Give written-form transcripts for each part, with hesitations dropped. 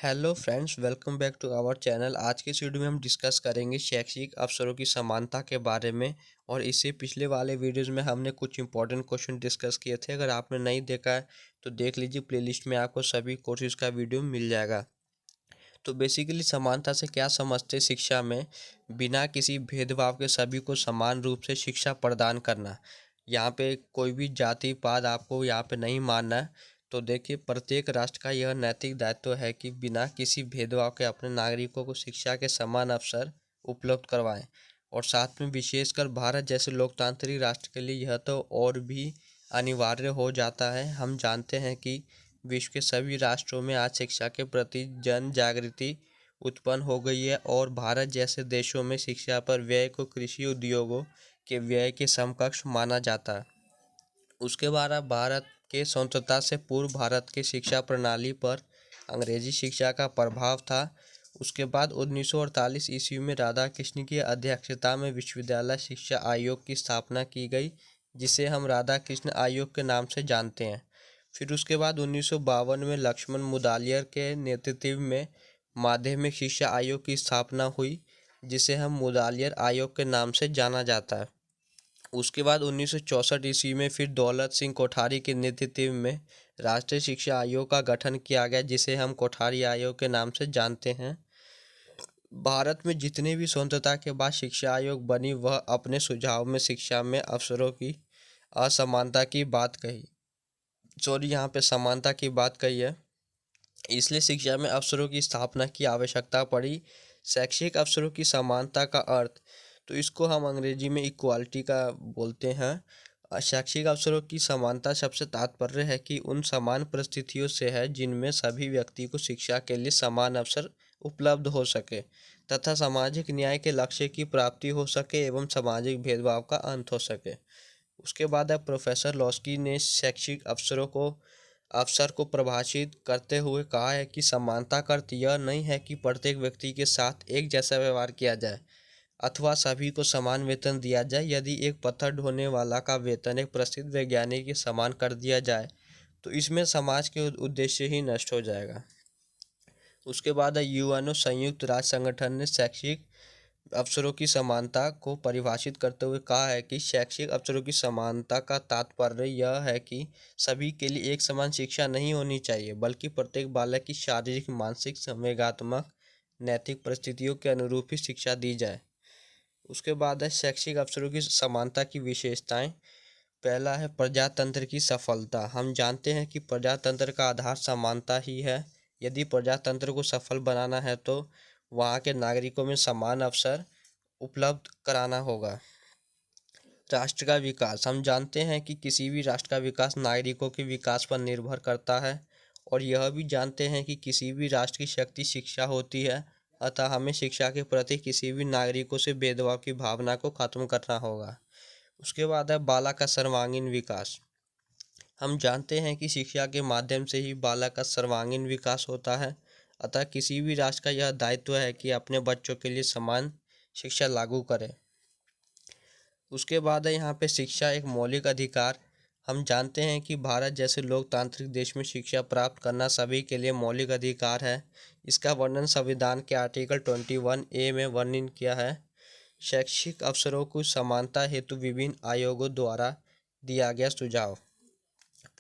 Hello friends, welcome back to our channel. आज के इस वीडियो में हम डिस्कस करेंगे शैक्षिक अवसरों की समानता के बारे में। और इससे पिछले वाले वीडियोस में हमने कुछ इंपॉर्टेंट क्वेश्चन डिस्कस किए थे। अगर आपने नहीं देखा है तो देख लीजिए, प्लेलिस्ट में आपको सभी कोर्सेज का वीडियो मिल जाएगा। तो बेसिकली समानता से क्या समझते हैं? शिक्षा में बिना किसी भेदभाव के सभी को समान रूप से शिक्षा प्रदान करना। यहाँ पे कोई भी जाति पात आपको यहाँ पे नहीं मानना है। तो देखिए, प्रत्येक राष्ट्र का यह नैतिक दायित्व है कि बिना किसी भेदभाव के अपने नागरिकों को शिक्षा के समान अवसर उपलब्ध करवाएं। और साथ में विशेषकर भारत जैसे लोकतांत्रिक राष्ट्र के लिए यह तो और भी अनिवार्य हो जाता है। हम जानते हैं कि विश्व के सभी राष्ट्रों में आज शिक्षा के प्रति जन जागृति उत्पन्न हो गई है, और भारत जैसे देशों में शिक्षा पर व्यय को कृषि उद्योगों के व्यय के समकक्ष माना जाता है। उसके बाद अब भारत के स्वतंत्रता से पूर्व भारत की शिक्षा प्रणाली पर अंग्रेजी शिक्षा का प्रभाव था। उसके बाद 1948 ईस्वी में राधा कृष्ण की अध्यक्षता में विश्वविद्यालय शिक्षा आयोग की स्थापना की गई, जिसे हम राधा कृष्ण आयोग के नाम से जानते हैं। फिर उसके बाद 1952 में लक्ष्मण मुदालियर के नेतृत्व में माध्यमिक शिक्षा आयोग की स्थापना हुई, जिसे हम मुदालियर आयोग के नाम से जाना जाता है। उसके बाद 1964 ईस्वी में फिर दौलत सिंह कोठारी के नेतृत्व में राष्ट्रीय शिक्षा आयोग का गठन किया गया, जिसे हम कोठारी आयोग के नाम से जानते हैं। भारत में जितने भी स्वतंत्रता के बाद शिक्षा आयोग बनी, वह अपने सुझाव में शिक्षा में अवसरों की असमानता की बात कही। यहाँ पे समानता की बात कही है, इसलिए शिक्षा में अवसरों की स्थापना की आवश्यकता पड़ी। शैक्षिक अवसरों की समानता का अर्थ, तो इसको हम अंग्रेजी में इक्वालिटी का बोलते हैं। शैक्षिक अवसरों की समानता सबसे तात्पर्य है कि उन समान परिस्थितियों से है जिनमें सभी व्यक्ति को शिक्षा के लिए समान अवसर उपलब्ध हो सके, तथा सामाजिक न्याय के लक्ष्य की प्राप्ति हो सके एवं सामाजिक भेदभाव का अंत हो सके। उसके बाद अब प्रोफेसर लॉस्की ने शैक्षिक अवसर को परिभाषित करते हुए कहा है कि समानता का अर्थ यह नहीं है कि प्रत्येक व्यक्ति के साथ एक जैसा व्यवहार किया जाए अथवा सभी को समान वेतन दिया जाए। यदि एक पत्थर ढोने वाला का वेतन एक प्रसिद्ध वैज्ञानिक के समान कर दिया जाए तो इसमें समाज के उद्देश्य ही नष्ट हो जाएगा। उसके बाद यूएनओ संयुक्त राष्ट्र संगठन ने शैक्षिक अवसरों की समानता को परिभाषित करते हुए कहा है कि शैक्षिक अवसरों की समानता का तात्पर्य यह है कि सभी के लिए एक समान शिक्षा नहीं होनी चाहिए, बल्कि प्रत्येक बालक की शारीरिक, मानसिक, संवेगात्मक, नैतिक परिस्थितियों के अनुरूप ही शिक्षा दी जाए। उसके बाद है शैक्षिक अवसरों की समानता की विशेषताएं। पहला है प्रजातंत्र की सफलता। हम जानते हैं कि प्रजातंत्र का आधार समानता ही है। यदि प्रजातंत्र को सफल बनाना है तो वहाँ के नागरिकों में समान अवसर उपलब्ध कराना होगा। राष्ट्र का विकास, हम जानते हैं कि किसी भी राष्ट्र का विकास नागरिकों के विकास पर निर्भर करता है, और यह भी जानते हैं कि किसी भी राष्ट्र की शक्ति शिक्षा होती है। अतः हमें शिक्षा के प्रति किसी भी नागरिकों से भेदभाव की भावना को खत्म करना होगा। उसके बाद है बालक का सर्वांगीण विकास। हम जानते हैं कि शिक्षा के माध्यम से ही बालक का सर्वांगीण विकास होता है। अतः किसी भी राष्ट्र का यह दायित्व है कि अपने बच्चों के लिए समान शिक्षा लागू करे। उसके बाद है यहाँ पे शिक्षा एक मौलिक अधिकार। हम जानते हैं कि भारत जैसे लोकतांत्रिक देश में शिक्षा प्राप्त करना सभी के लिए मौलिक अधिकार है। इसका वर्णन संविधान के आर्टिकल 21A में वर्णन किया है। शैक्षिक अवसरों को समानता हेतु विभिन्न आयोगों द्वारा दिया गया सुझाव।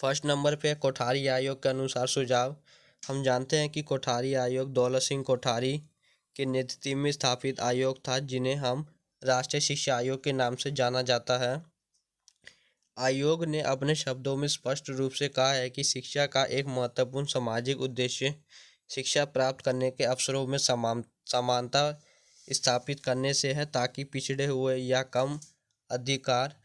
फर्स्ट नंबर पे कोठारी आयोग के अनुसार सुझाव। हम जानते हैं कि कोठारी आयोग दौलत सिंह कोठारी के नेतृत्व में स्थापित आयोग था, जिन्हें हम राष्ट्रीय शिक्षा आयोग के नाम से जाना जाता है। आयोग ने अपने शब्दों में स्पष्ट रूप से कहा है कि शिक्षा का एक महत्वपूर्ण सामाजिक उद्देश्य शिक्षा प्राप्त करने के अवसरों में समानता स्थापित करने से है, ताकि पिछड़े हुए या कम अधिकार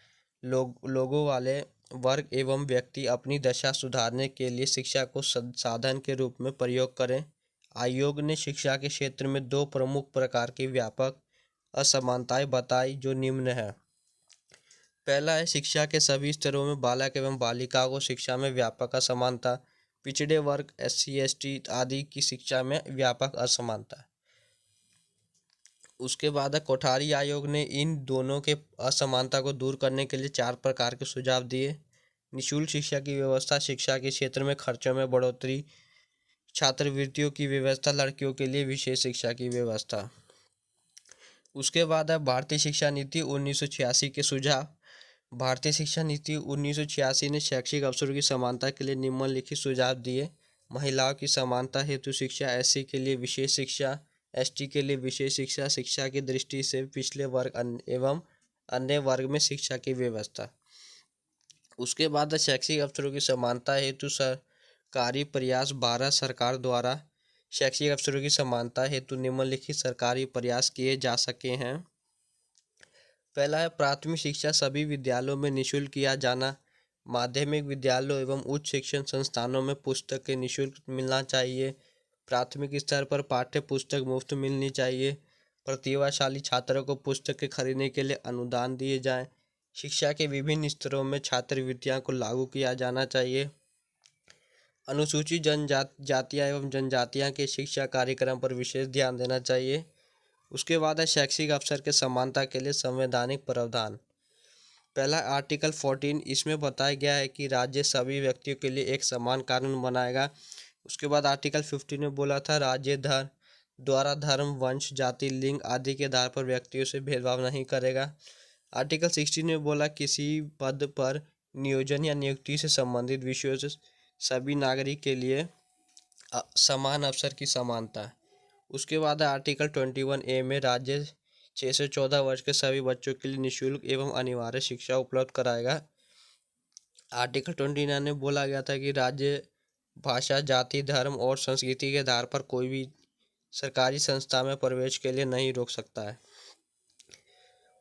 लोगों वाले वर्ग एवं व्यक्ति अपनी दशा सुधारने के लिए शिक्षा को साधन के रूप में प्रयोग करें। आयोग ने शिक्षा के क्षेत्र में दो प्रमुख प्रकार की व्यापक असमानताएं बताई, जो निम्न है। पहला है शिक्षा के सभी स्तरों में बालक एवं बालिकाओं को शिक्षा में व्यापक असमानता। पिछड़े वर्ग, SC ST आदि की शिक्षा में व्यापक असमानता। उसके बाद कोठारी आयोग ने इन दोनों के असमानता को दूर करने के लिए 4 प्रकार के सुझाव दिए। निःशुल्क शिक्षा की व्यवस्था, शिक्षा के क्षेत्र में खर्चों में बढ़ोतरी, छात्रवृत्तियों की व्यवस्था, लड़कियों के लिए विशेष शिक्षा की व्यवस्था। उसके बाद है भारतीय शिक्षा नीति 1986 के सुझाव। भारतीय शिक्षा नीति 1986 ने शैक्षिक अवसरों की समानता के लिए निम्नलिखित सुझाव दिए। महिलाओं की समानता हेतु शिक्षा, एससी के लिए विशेष शिक्षा, एसटी के लिए विशेष शिक्षा, शिक्षा की दृष्टि से पिछले वर्ग एवं अन्य वर्ग में शिक्षा की व्यवस्था। उसके बाद शैक्षिक अवसरों की समानता हेतु सरकारी प्रयास। भारत सरकार द्वारा शैक्षिक अवसरों की समानता हेतु निम्नलिखित सरकारी प्रयास किए जा सके हैं। पहला है प्राथमिक शिक्षा सभी विद्यालयों में निःशुल्क किया जाना। माध्यमिक विद्यालयों एवं उच्च शिक्षण संस्थानों में पुस्तकें निःशुल्क मिलना चाहिए। प्राथमिक स्तर पर पाठ्य पुस्तक मुफ्त मिलनी चाहिए। प्रतिभाशाली छात्रों को पुस्तकें खरीदने के लिए अनुदान दिए जाएं। शिक्षा के विभिन्न स्तरों में छात्रवृत्तियां को लागू किया जाना चाहिए। अनुसूचित जातियाँ एवं जनजातियाँ के शिक्षा कार्यक्रम पर विशेष ध्यान देना चाहिए। उसके बाद है शैक्षिक अवसर के समानता के लिए संवैधानिक प्रावधान। पहला आर्टिकल 14, इसमें बताया गया है कि राज्य सभी व्यक्तियों के लिए एक समान कानून बनाएगा। उसके बाद आर्टिकल 15 में बोला था राज्य द्वारा धर्म, वंश, जाति, लिंग आदि के आधार पर व्यक्तियों से भेदभाव नहीं करेगा। आर्टिकल 16 में बोला किसी पद पर नियोजन या नियुक्ति से संबंधित विषयों से सभी नागरिक के लिए समान अवसर की समानता। उसके बाद आर्टिकल 21A में राज्य 6 से 14 वर्ष के सभी बच्चों के लिए निःशुल्क एवं अनिवार्य शिक्षा उपलब्ध कराएगा। आर्टिकल 29 में बोला गया था कि राज्य भाषा, जाति, धर्म और संस्कृति के आधार पर कोई भी सरकारी संस्था में प्रवेश के लिए नहीं रोक सकता है।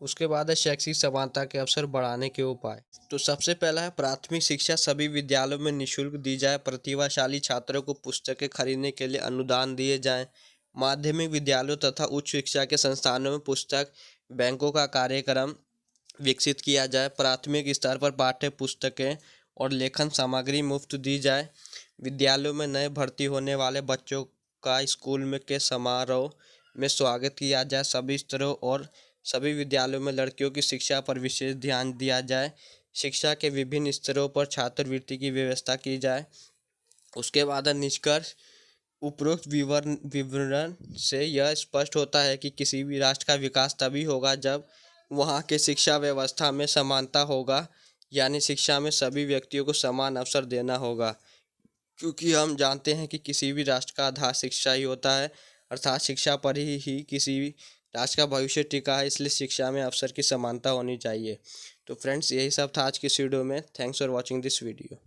उसके बाद है शैक्षिक समानता के अवसर बढ़ाने के उपाय। तो सबसे पहला है प्राथमिक शिक्षा सभी विद्यालयों में निःशुल्क दी जाए। प्रतिभाशाली छात्रों को पुस्तकें खरीदने के लिए अनुदान दिए जाएं। माध्यमिक विद्यालयों तथा उच्च शिक्षा के संस्थानों में पुस्तक बैंकों का कार्यक्रम विकसित किया जाए। प्राथमिक स्तर पर पाठ्य पुस्तकें और लेखन सामग्री मुफ्त दी जाए। विद्यालयों में नए भर्ती होने वाले बच्चों का स्कूल में के समारोह में स्वागत किया जाए। सभी स्तरों और सभी विद्यालयों में लड़कियों की शिक्षा पर विशेष ध्यान दिया जाए। शिक्षा के विभिन्न स्तरों पर छात्रवृत्ति की व्यवस्था की जाए। उसके बाद निष्कर्ष। उपरोक्त विवरण से यह स्पष्ट होता है कि किसी भी राष्ट्र का विकास तभी होगा जब वहाँ के शिक्षा व्यवस्था में समानता होगा, यानी शिक्षा में सभी व्यक्तियों को समान अवसर देना होगा। क्योंकि हम जानते हैं कि किसी भी राष्ट्र का आधार शिक्षा ही होता है, अर्थात शिक्षा पर ही किसी भी राष्ट्र का भविष्य टिका है, इसलिए शिक्षा में अवसर की समानता होनी चाहिए। तो फ्रेंड्स, यही सब था आज की इस वीडियो में। Thanks for watching this video.